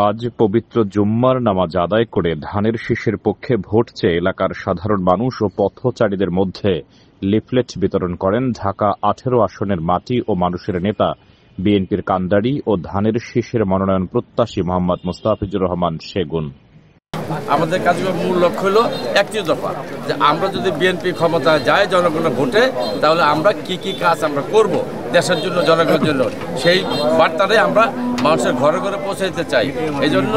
আজ পবিত্র জুম্মার নামাজ আদায় করে ধানের শীষের পক্ষে ভোট চেয়ে এলাকার সাধারণ মানুষ ও পথচারীদের মধ্যে লিফলেট বিতরণ করেন ঢাকা ১৮ আসনের মাটি ও মানুষের নেতা বিএনপির কান্ডারি ও ধানের শীষের মনোনয়ন প্রত্যাশী মোহাম্মদ মোস্তাফিজুর রহমান সেগুন। আমাদের কাজগুলোর মূল লক্ষ্য হলো একটি দফা, যে আমরা যদি বিএনপি ক্ষমতায় যায় জনগণের ভোটে, তাহলে আমরা কি কি কাজ আমরা করব দেশের জন্য, জনগণের জন্য, সেই বার্তাটাই আমরা মানুষের ঘরে ঘরে পৌঁছে দিতে চাই। এই জন্য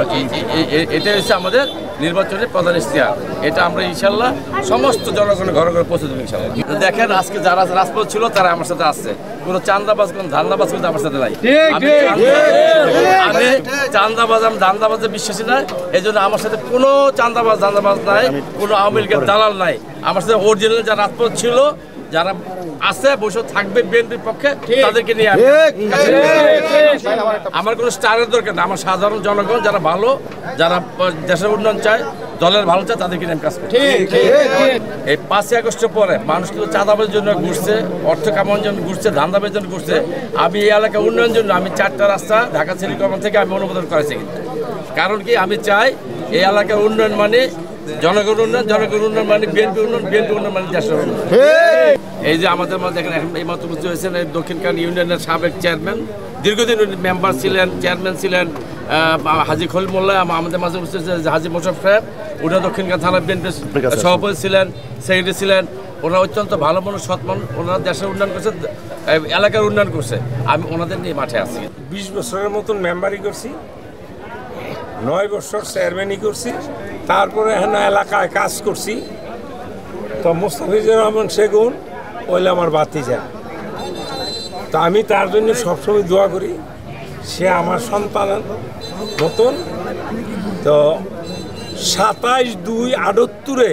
এটাই হচ্ছে আমাদের নির্বাচনের প্রধান ইশতেহার। এটা আমরা ইনশাল্লাহ সমস্ত জনগণের ঘরে ঘরে পৌঁছে দেবো ইনশাল্লাহ। দেখেন, আজকে যারা রাজপথ ছিল তারা আমার সাথে আসছে, কোনো চান্দাবাজ কোনো ধান্দাবাজ কিন্তু আমার সাথে নাই। আমি চান্দাবাজ, আমি ধান্দাবাজে বিশ্বাসী নাই। এই জন্য আমার সাথে কোনো চান্দাবাজ ধান্দাবাজ নাই, কোনো আওয়ামী লীগের দালাল নাই। আমার সাথে অরিজিনাল যারা রাজপথ ছিল, যারা আছে বসে থাকবে বিএনপির পক্ষে, তাদেরকে নিয়ে আমার কোনো স্টারের দরকার না। আমার সাধারণ জনগণ যারা ভালো, যারা দেশের উন্নয়ন চায়, দলের ভালো চায়, তাদেরকে নিয়ে কাজ করি। এই 5ই আগস্টের পরে মানুষ কিন্তু চাঁদাবাজের জন্য ঘুরছে, অর্থ কামানোর জন্য ঘুরছে, ধান্দাবাজের জন্য ঘুরছে। আমি এই এলাকার উন্নয়নের জন্য আমি 4টা রাস্তা ঢাকা সিটি কর্পোরেশন থেকে আমি অনুমোদন করেছি। কারণ কি, আমি চাই এই এলাকার উন্নয়ন মানে জনগণ উন্নয়ন, জনগণ উন্নয়ন মানে বিএনপি উন্নয়ন, বিএনপি উন্নয়ন মানে দেশের উন্নয়ন। এই যে আমাদের মধ্যে এখন এই মাত্র বুঝতে হয়েছেন, এই দক্ষিণখান ইউনিয়নের সাবেক চেয়ারম্যান, দীর্ঘদিন মেম্বার ছিলেন, চেয়ারম্যান ছিলেন হাজী খলিল মোল্লা। আমাদের মাঝে বুঝতে হয়েছে হাজী মোশাররফ সাহেব, ওটা দক্ষিণখান থানা বিএনপির সভাপতি ছিলেন, সেক্রেটারি ছিলেন। ওনারা অত্যন্ত ভালো মানুষ, সৎ মানুষ। ওনারা দেশের উন্নয়ন করছে, এলাকার উন্নয়ন করছে। আমি ওনাদের নিয়ে মাঠে আছি। 20 বছরের মতন মেম্বারই করছি, 9 বছর চেয়ারম্যানই করছি, তারপরে এখানে এলাকায় কাজ করছি। তো মোস্তাফিজুর রহমান সেগুন ওইলে আমার ভাতিজা। তো আমি তার জন্য সবসময় দোয়া করি, সে আমার সন্তানের মতন। তো 27/2/78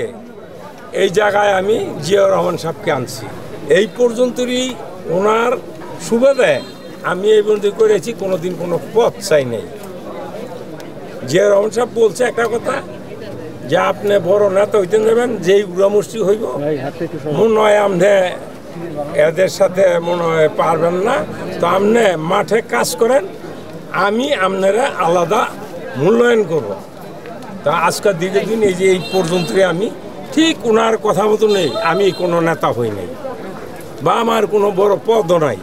এই জায়গায় আমি জিয়াউর রহমান সাহেবকে আনছি। এই পর্যন্তই ওনার সুবাদে আমি এই পর্যন্ত করেছি, কোনোদিন কোনো পথ চাই নাই। জিয়াউর রহমান সাহেব বলছে একটা কথা, যে আপনি বড় নেতা হইতে যাবেন, যেই গুড়ামুষ্টি হইব মনে হয় আপনি এদের সাথে মনে হয় পারবেন না। তো আপনি মাঠে কাজ করেন, আমি আপনারা আলাদা মূল্যায়ন করব। তা আজকের দীর্ঘদিন এই যে এই পর্যন্তই আমি ঠিক ওনার কথা মতো নেই। আমি কোনো নেতা হই নাই বা আমার কোনো বড় পদও নাই।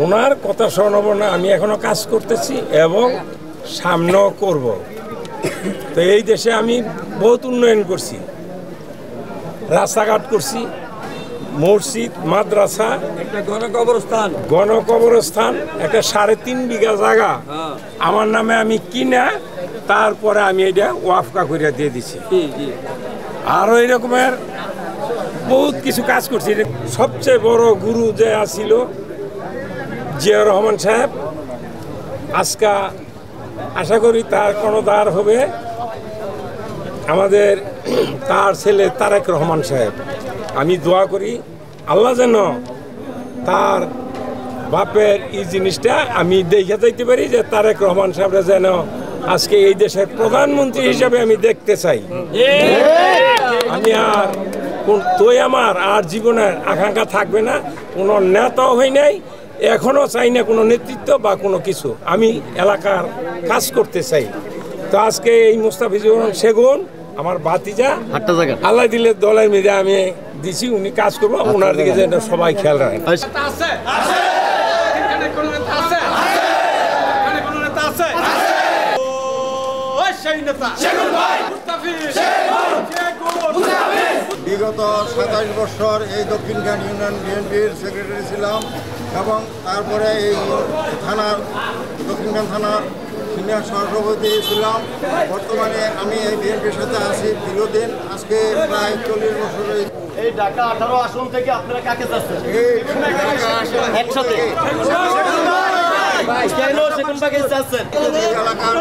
ওনার কথা শোনাব না, আমি এখনো কাজ করতেছি এবং সামনেও করব। তো এই দেশে আমি বহুত উন্নয়ন করছি, রাস্তাঘাট করছি, মসজিদ, মাদ্রাসা, একটা গণকবরস্থান, একটা 3.5 বিঘা জায়গা আমার নামে আমি কিনা, তারপরে আমি এটা ওয়াফকা করে দিয়ে দিছি। আরও এরকমের বহুত কিছু কাজ করছি। সবচেয়ে বড় গুরু যে আসিল জিয়াউর রহমান সাহেব, আজকা আশা করি তার কোনো দ্বার হবে আমাদের তার ছেলে তারেক রহমান সাহেব। আমি দোয়া করি আল্লাহ যেন তার বাপের এই জিনিসটা আমি দেখে যাইতে পারি, যে তারেক রহমান সাহেবরা যেন আজকে এই দেশের প্রধানমন্ত্রী হিসাবে আমি দেখতে চাই। আমি আর আমার আর জীবনের আকাঙ্ক্ষা থাকবে না, কোনো নেতাও হই নাই, এখনো চাই না কোনো নেতৃত্ব বা কোনো কিছু। আমি এলাকার কাজ করতে চাই। তো আজকে এই মোস্তাফিজুর রহমান সেগুন আমার ভাতিজা, আল্লাহ দিলে দলের মেয়েদের আমি দিছি, উনি কাজ করবো, ওনার দিকে যেন সবাই খেয়াল রাখেন। বিগত 27 বছর এই দক্ষিণখান ইউনিয়ন বিএনপির সেক্রেটারি ছিলাম এবং তারপরে এই থানার দক্ষিণখান থানার সিনিয়র সহসভাপতি ছিলাম। বর্তমানে আমি এই বিএনপির সাথে আছি দীর্ঘদিন, আজকে প্রায় 40 বছর। এই ঢাকা 18 আসন থেকে আপনারা কাকে চাচ্ছেন? একসাথে এলাকার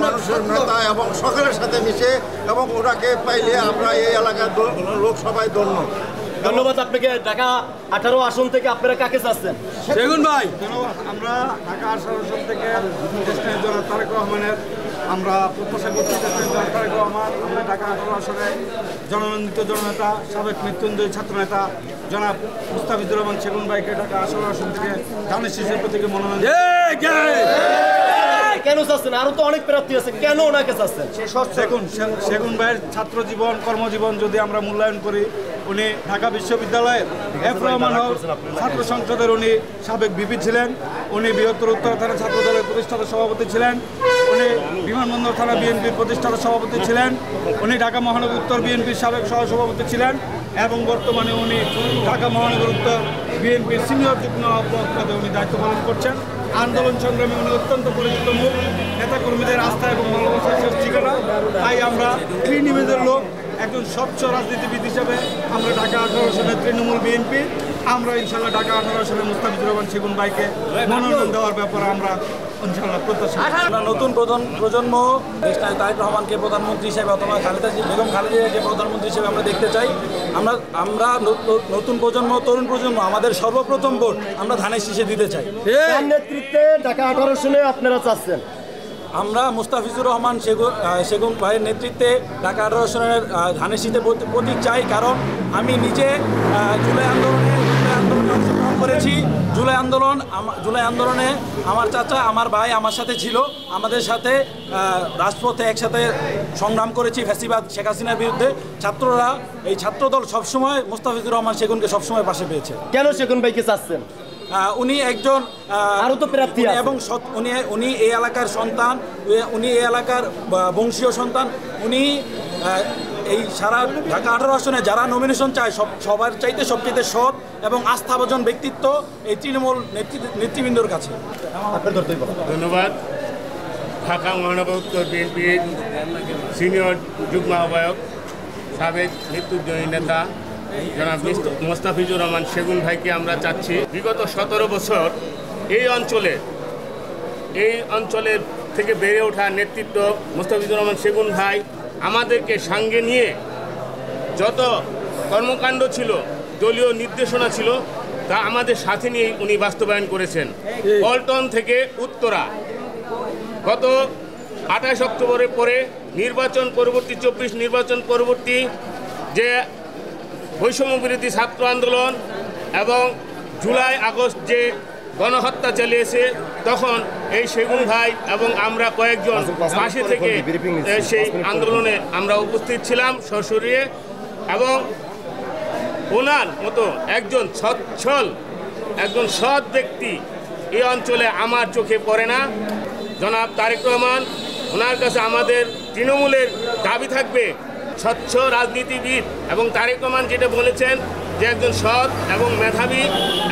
মানুষের নেতা এবং সকলের সাথে মিশে এবং ওনাকে পাইলে আমরা এই এলাকার লোকসভায় ধন্যবাদ আপনাকে। ঢাকা 18 আসন থেকে আপনারা কাকে চাচ্ছেন? সেগুন ভাই, আমরা ঢাকা 18 আসন থেকে জনাব তারেক রহমানের আমরা প্রত্যাশা করতে তারেক রহমান। আমরা ঢাকা 18 আসনে জননন্দিত জননেতা, সাবেক মৃত্যুঞ্জয়ী ছাত্রনেতা জনাব মুস্তাফিজুর রহমান সেগুন ভাইকে ঢাকা 18 আসন থেকে ধানের শীষের প্রতীকে মনোনয়ন। কেন চাচ্ছেন? আরো তো অনেক প্রার্থী আছে, কেন ওনাকে চাচ্ছেন? দেখুন, সেগুন ভাইয়ের ছাত্র জীবন কর্মজীবন যদি আমরা মূল্যায়ন করি, উনি ঢাকা বিশ্ববিদ্যালয়ের এফ রহমান হল ছাত্র সংসদের উনি সাবেক ভিপি ছিলেন, উনি বৃহত্তর উত্তর থানা ছাত্র দলের প্রতিষ্ঠাতা সভাপতি ছিলেন, উনি বিমানবন্দর থানা বিএনপির প্রতিষ্ঠাতা সভাপতি ছিলেন, উনি ঢাকা মহানগর উত্তর বিএনপির সাবেক সহসভাপতি ছিলেন এবং বর্তমানে উনি ঢাকা মহানগর উত্তর বিএনপির সিনিয়র যুগ্ম পদে উনি দায়িত্ব পালন করছেন। আন্দোলন সংগ্রামে উনি অত্যন্ত পরিচিত মুখ, নেতাকর্মীদের আস্থা এবং ভালোবাসার শেষ ঠিকানা। তাই আমরা ত্রিনিবেদের লোক, একজন স্বচ্ছ রাজনীতিবিদ হিসেবে আমরা ঢাকা 18 আসনের তৃণমূল বিএনপি, আমরা ইনশাল্লাহ ঢাকা 18 আসনের মুস্তাফিজুর রহমান সেগুন ভাইকে মনোনয়ন দেওয়ার ব্যাপারে আমরা ইনশাল্লাহ প্রত্যাশা। আমরা নতুন প্রজন্ম দেশনায়ক তারেক রহমানকে প্রধানমন্ত্রী হিসেবে অথবা বেগম খালেদাকে প্রধানমন্ত্রী হিসেবে আমরা দেখতে চাই। আমরা নতুন প্রজন্ম, তরুণ প্রজন্ম, আমাদের সর্বপ্রথম ভোট আমরা ধানের শীষে দিতে চাই। নেতৃত্বে ঢাকা 18 আসনে আপনারা চাচ্ছেন? আমরা মুস্তাফিজুর রহমান সেগুন ভাইয়ের নেতৃত্বে ঢাকা 18 আসনের ধানের শীষে প্রতীক চাই। কারণ আমি নিজে জুলাই আন্দোলনে অংশগ্রহণ করেছি। জুলাই আন্দোলনে আমার চাচা, আমার ভাই আমার সাথে ছিল, আমাদের সাথে রাজপথে একসাথে সংগ্রাম করেছি ফ্যাসিবাদ শেখ হাসিনার বিরুদ্ধে। ছাত্ররা, এই ছাত্রদল সবসময় মুস্তাফিজুর রহমান সেগুনকে সবসময় পাশে পেয়েছে। কেন সেগুন ভাইকে চাচ্ছেন? উনি একজন আরো তো প্রার্থী আছে এবং উনি এই এলাকার সন্তান, উনি এই এলাকার বংশীয় সন্তান। উনি এই সারা ঢাকা 18 আসনে যারা নমিনেশন চায় সবার চাইতে সবচেয়ে সৎ এবং আস্থাভাজন ব্যক্তিত্ব এই তৃণমূল নেতৃবৃন্দর কাছে। ধন্যবাদ। ঢাকা মহানগর উত্তর বিএনপির সিনিয়র যুগ্ম আহ্বায়ক, সাবেক নেতৃত্বজয়ী নেতা জনাব মুস্তাফিজুর রহমান সেগুন ভাইকে আমরা চাচ্ছি। বিগত 17 বছর এই অঞ্চলের থেকে বেড়ে ওঠা নেতৃত্ব মুস্তাফিজুর রহমান সেগুন ভাই আমাদেরকে সঙ্গে নিয়ে যত কর্মকাণ্ড ছিল, দলীয় নির্দেশনা ছিল, তা আমাদের সাথে নিয়ে উনি বাস্তবায়ন করেছেন। পল্টন থেকে উত্তরা গত 28 অক্টোবরের পরে নির্বাচন পরবর্তী 24 নির্বাচন পরবর্তী যে বৈষম্য বিরোধী ছাত্র আন্দোলন এবং জুলাই আগস্ট যে গণহত্যা চালিয়েছে, তখন এই সেগুন ভাই এবং আমরা কয়েকজন পাশে থেকে সেই আন্দোলনে আমরা উপস্থিত ছিলাম সশরীরে। এবং ওনার মতো একজন সচ্ছল, একজন সৎ ব্যক্তি এই অঞ্চলে আমার চোখে পড়ে না। জনাব তারেক রহমান, ওনার কাছে আমাদের তৃণমূলের দাবি থাকবে স্বচ্ছ রাজনীতিবিদ, এবং তারেক রহমান যেটা বলেছেন যে একজন সৎ এবং মেধাবী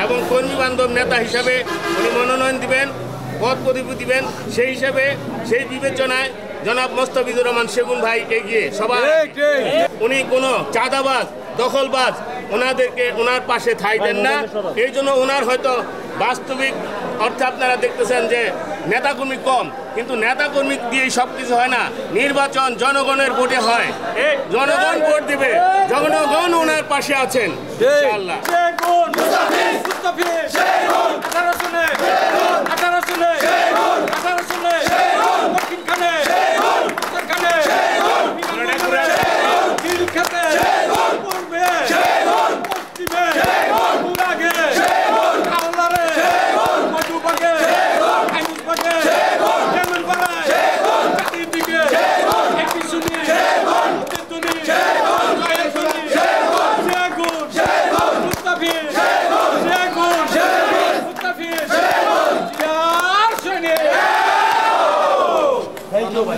এবং কর্মীবান্ধব নেতা হিসাবে উনি মনোনয়ন দিবেন, পদ পদবি দিবেন। সেই হিসাবে, সেই বিবেচনায় জনাব মুস্তাফিজুর রহমান সেগুন ভাই এগিয়ে সবাই। উনি কোনো চাঁদাবাজ, দখলবাজ ওনার পাশে ঠাঁই দেন না। এই জন্য ওনার হয়তো বাস্তবিক অর্থে আপনারা দেখতেছেন যে নেতাকর্মী কম, কিন্তু নেতাকর্মী দিয়েই সব কিছু হয় না। নির্বাচন জনগণের ভোটে হয়, জনগণ ভোট দিবে, জনগণ ওনার পাশে আছেন ইনশাআল্লাহ। Thank you.